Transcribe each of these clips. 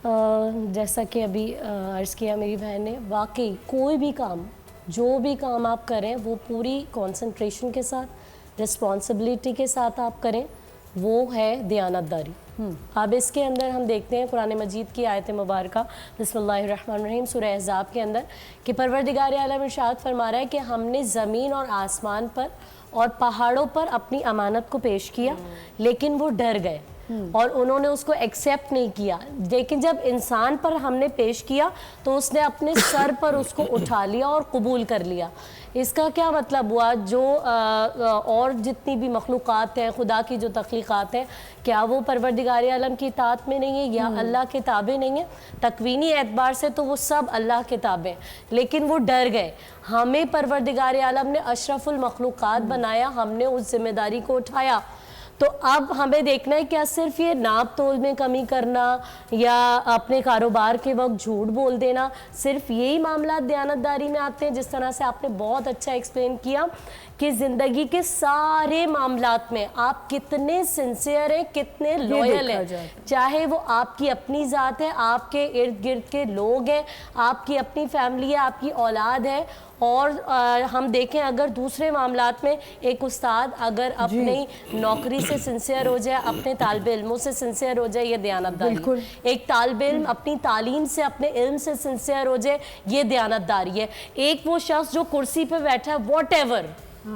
جیسا کہ ابھی عرض کیا میری بہن نے، واقعی کوئی بھی کام، جو بھی کام آپ کریں وہ پوری کنسنٹریشن کے ساتھ، رسپانسبلٹی کے ساتھ آپ کریں، وہ ہے دیانتداری۔ اب اس کے اندر ہم دیکھتے ہیں قرآن مجید کی آیت مبارکہ بسم اللہ الرحمن الرحیم سورہ احزاب کے اندر کہ پروردگار عالم ارشاد فرما رہا ہے کہ ہم نے زمین اور آسمان پر اور پہاڑوں پر اپنی امانت کو پیش کیا لیکن وہ ڈر گئے اور انہوں نے اس کو ایکسیپٹ نہیں کیا، لیکن جب انسان پر ہم نے پیش کیا تو اس نے اپنے سر پر اس کو اٹھا لیا اور قبول کر لیا۔ اس کا کیا مطلب ہوا؟ جو اور جتنی بھی مخلوقات ہیں، خدا کی جو تخلیقات ہیں، کیا وہ پروردگار عالم کی اطاعت میں نہیں ہے یا اللہ کے تابع نہیں ہیں؟ تکوینی اعتبار سے تو وہ سب اللہ کے تابع ہیں، لیکن وہ ڈر گئے۔ ہمیں پروردگار عالم نے اشرف المخلوقات بنایا، ہم نے اس ذمہ داری کو اٹھایا۔ تو اب ہمیں دیکھنا ہے کیا صرف یہ ناپ تول میں کمی کرنا یا اپنے کاروبار کے وقت جھوٹ بول دینا، صرف یہی معاملات دیانتداری میں آتے ہیں؟ جس طرح سے آپ نے بہت اچھا ایکسپلین کیا کہ زندگی کے سارے معاملات میں آپ کتنے سنسیئر ہیں، کتنے لویل ہیں، چاہے وہ آپ کی اپنی ذات ہے، آپ کے ارد گرد کے لوگ ہیں، آپ کی اپنی فیملی ہے، آپ کی اولاد ہے، اور ہم دیکھیں اگر دوسرے معاملات میں ایک استاد اگر اپنی نوکری سے سنسیئر ہو جائے، اپنے طالب علموں سے سنسیئر ہو جائے، یہ دیانتداری۔ ایک طالب علم اپنی تعلیم سے، اپنے علم سے سنسیئر ہو جائے، یہ دیانتداری ہے۔ ایک وہ شخص جو کرسی پہ بیٹھا ہے، واٹ ایور،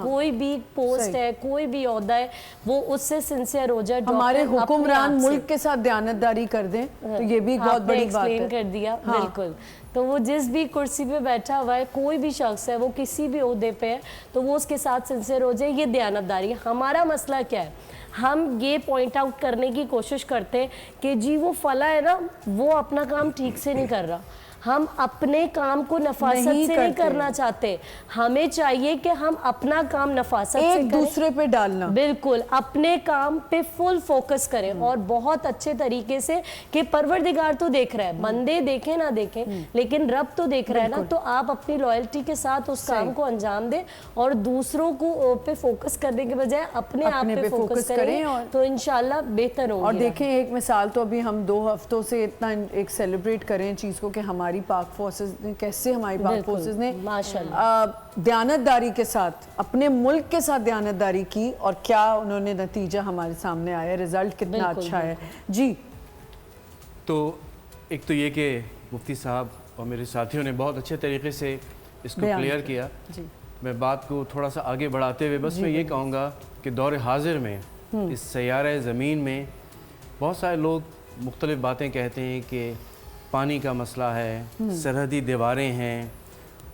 کوئی بھی پوسٹ ہے، کوئی بھی عہدہ ہے، وہ اس سے سنسیئر ہو جائے۔ ہمارے حکمران ملک کے ساتھ دیانتداری کر دیں تو یہ بھی بہت بڑی بات ہے۔ ایکسپلین کر دیا، بالکل۔ تو وہ جس بھی کرسی پہ بیٹھا ہوا ہے، کوئی بھی شخص ہے، وہ کسی بھی عہدے پہ ہے، تو وہ اس کے ساتھ سنسیئر ہو جائے، یہ دیانتداری ہے۔ ہمارا مسئلہ کیا ہے؟ ہم یہ پوائنٹ آؤٹ کرنے کی کوشش کرتے ہیں کہ جی وہ فلاں ہے نا، وہ اپنا کام ٹھیک سے نہیں کر رہا۔ ہم اپنے کام کو نفاست سے نہیں کرنا چاہتے، ہمیں چاہیے کہ ہم اپنا کام نفاست سے کریں، ایک دوسرے پہ ڈالنا، بالکل اپنے کام پہ فل فوکس کریں اور بہت اچھے طریقے سے، کہ پروردگار تو دیکھ رہا ہے، بندے دیکھیں نہ دیکھیں لیکن رب تو دیکھ رہا ہے نا، تو آپ اپنی لائلٹی کے ساتھ اس کام کو انجام دیں اور دوسروں کو پہ فوکس کرنے کے بجائے اپنے آپ پہ فوکس کریں تو انشاءاللہ بہتر ہوگی۔ اور دیکھیں ایک مثال تو ابھی ہم 2 ہفتوں سے اتنا ایک سیلیبریٹ کریں چیز کو کہ ہماری پاک فورسز نے کیسے، ہماری پاک فورسز نے دیانتداری کے ساتھ اپنے ملک کے ساتھ دیانتداری کی، اور کیا انہوں نے نتیجہ ہمارے سامنے آیا، رزلٹ کتنا اچھا ہے۔ جی تو ایک تو یہ کہ مفتی صاحب اور میرے ساتھیوں نے بہت اچھے طریقے سے اس کو کلیئر کیا۔ میں بات کو تھوڑا سا آگے بڑھاتے ہوئے بس میں یہ کہوں گا کہ دور حاضر میں اس سیارہ زمین میں بہت سارے لوگ مختلف باتیں کہتے ہیں کہ پانی کا مسئلہ ہے، سرحدی دیواریں ہیں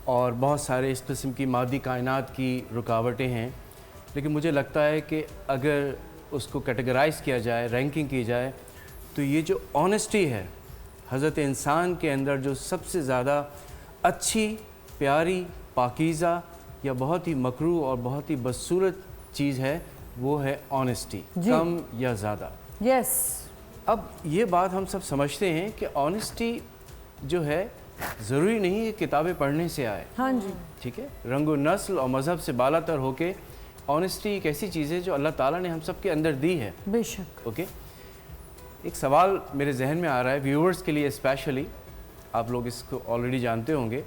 اور بہت سارے اس قسم کی مادی کائنات کی رکاوٹیں ہیں، لیکن مجھے لگتا ہے کہ اگر اس کو کیٹیگرائز کیا جائے، رینکنگ کی جائے، تو یہ جو آنیسٹی ہے حضرت انسان کے اندر، جو سب سے زیادہ اچھی، پیاری، پاکیزہ یا بہت ہی مکروہ اور بہت ہی بدصورت چیز ہے، وہ ہے آنیسٹی، کم یا زیادہ۔ یس، اب یہ بات ہم سب سمجھتے ہیں کہ آنیسٹی جو ہے ضروری نہیں ہے کتابیں پڑھنے سے آئے، ہاں جی، ٹھیک ہے، رنگ و نسل اور مذہب سے بالا تر ہو کے آنیسٹی ایک ایسی چیز ہے جو اللہ تعالیٰ نے ہم سب کے اندر دی ہے۔ بے شک۔ اوکے، ایک سوال میرے ذہن میں آ رہا ہے ویورز کے لیے اسپیشلی، آپ لوگ اس کو آلریڈی جانتے ہوں گے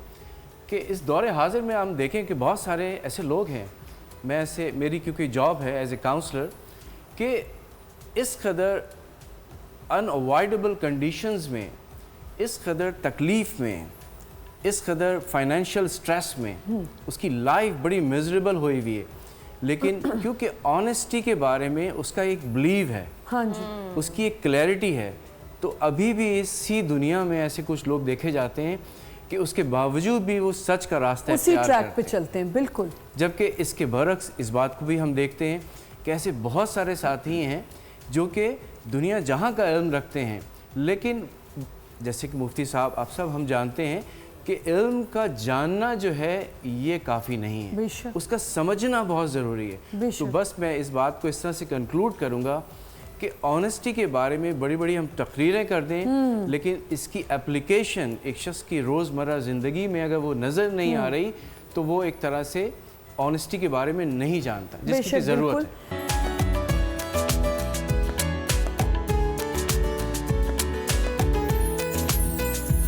کہ اس دور حاضر میں ہم دیکھیں کہ بہت سارے ایسے لوگ ہیں، میری کیونکہ جاب ہے ایز اے کاؤنسلر، کہ اس قدر ان اوائڈیبل کنڈیشنز میں، اس قدر تکلیف میں، اس قدر فائنینشیل سٹریس میں اس کی لائف بڑی میزریبل ہوئی ہوئی ہے، لیکن کیونکہ آنیسٹی کے بارے میں اس کا ایک بلیو ہے، ہاں جی، اس کی ایک کلیئرٹی ہے، تو ابھی بھی اسی دنیا میں ایسے کچھ لوگ دیکھے جاتے ہیں کہ اس کے باوجود بھی وہ سچ کا راستہ اسی اختیار ٹریک کرتے پہ چلتے ہیں، بالکل۔ جبکہ اس کے برعکس اس بات کو بھی ہم دیکھتے ہیں کہ ایسے بہت سارے ساتھی ہیں جو کہ دنیا جہاں کا علم رکھتے ہیں، لیکن جیسے کہ مفتی صاحب آپ سب ہم جانتے ہیں کہ علم کا جاننا جو ہے یہ کافی نہیں ہے، اس کا سمجھنا بہت ضروری ہے۔ تو بس میں اس بات کو اس طرح سے کنکلوڈ کروں گا کہ آنیسٹی کے بارے میں بڑی بڑی ہم تقریریں کر دیں، لیکن اس کی اپلیکیشن ایک شخص کی روزمرہ زندگی میں اگر وہ نظر نہیں آ رہی تو وہ ایک طرح سے آنیسٹی کے بارے میں نہیں جانتا جس کی ضرورت ہے۔